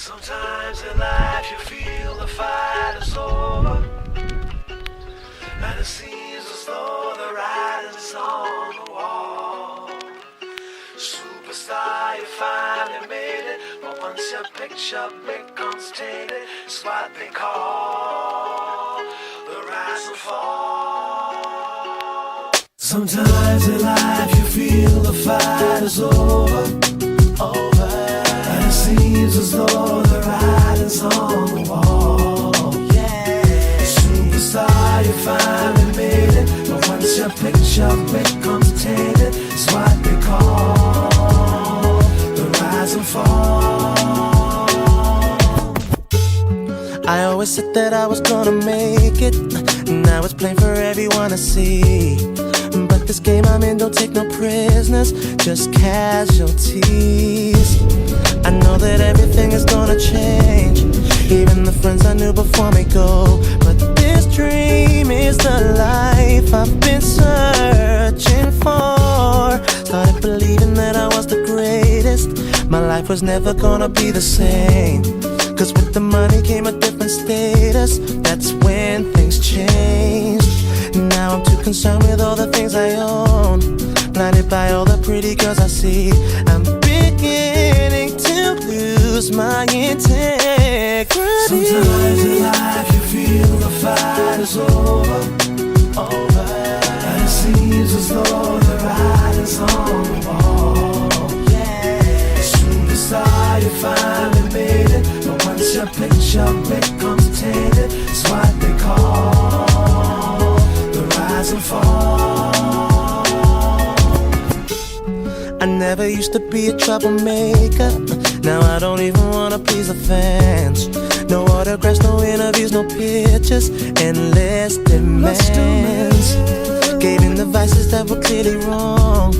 Sometimes in life you feel the fight is over, and it seems as though the writing's on the wall. Superstar, you finally made it, but once your picture becomes tainted, it's what they call the rise and fall. Sometimes in life you feel the fight is over, and it seems as though the writing's on the wall. Superstar, you finally made it, but once your picture becomes tainted, it's what they call the rise and fall. I always said that I was gonna make it, now it's plain for everyone to see. But this game I'm in don't take no prisoners, just casualties. I know that everything is gonna change, even the friends I knew before me go. But this dream is the life I've been searching for. Started believing that I was the greatest, my life was never gonna be the same. Cause with the money came a different status, that's when things changed. Now I'm too concerned with all the things I own, blinded by all the pretty girls I see. I'm beginning to lose my integrity. Sometimes in life you feel the fight is over, and it seems as though the writing's on the wall. Superstar, you finally made it, but once your picture becomes tainted, it's what they call the rise and fall. I never used to be a troublemaker, now I don't even wanna please the fans. No autographs, no interviews, no pictures, endless demands. Gave in the vices that were clearly wrong,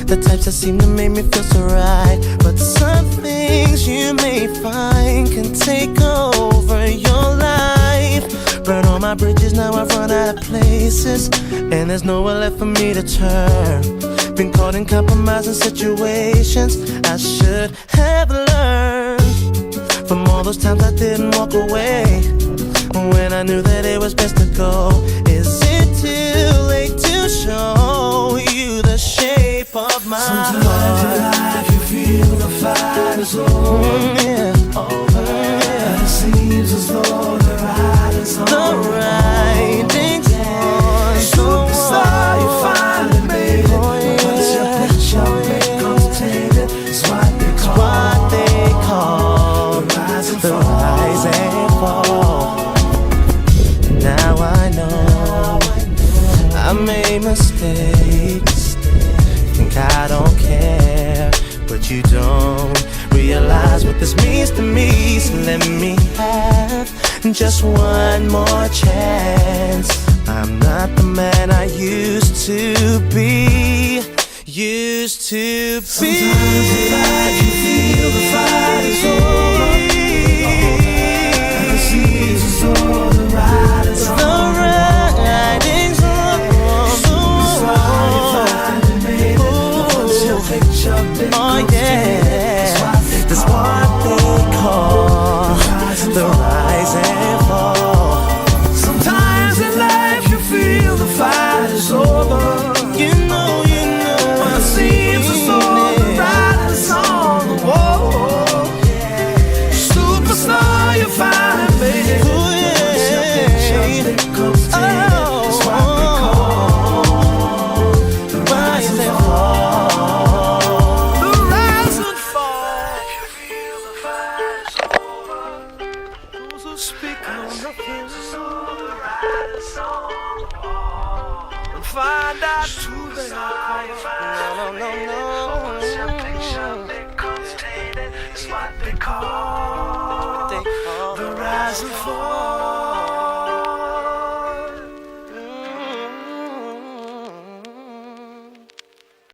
the types that seem to make me feel so right. But some things you may find can take over your life. Burn all my bridges, now I've run out of places, and there's nowhere left for me to turn. Been caught in compromising situations I should have learned from all those times I didn't walk away when I knew that it was best to go. Is it too late to show you the shape of my Sometimes heart? in life you feel the fight is over, and it seems as though the writing's on the writing's on the Superstar, you finally made it, but once your picture becomes tainted, it's what they call the rise and fall. Now I know I made mistakes, think I don't care, but you don't realize what this means to me. So let me have just one more chance. I'm not the man I used to be. Sometimes in life you feel the fight is over, and it seems as though the writing's on the wall. Superstar, you finally made it, but once your picture becomes tainted, it's what they call the rise and fall. Sometimes in life you feel the fight is over, You know, but it seems as though the writing's on the wall. Superstar, you finally made it, but once your picture becomes tainted, it's what they call the rise and fall. The rise and fall. You feel the fight is over, those who speak on nothing, so the writing's on the wall. And find out who they are. no. Once your picture becomes tainted, it's what they call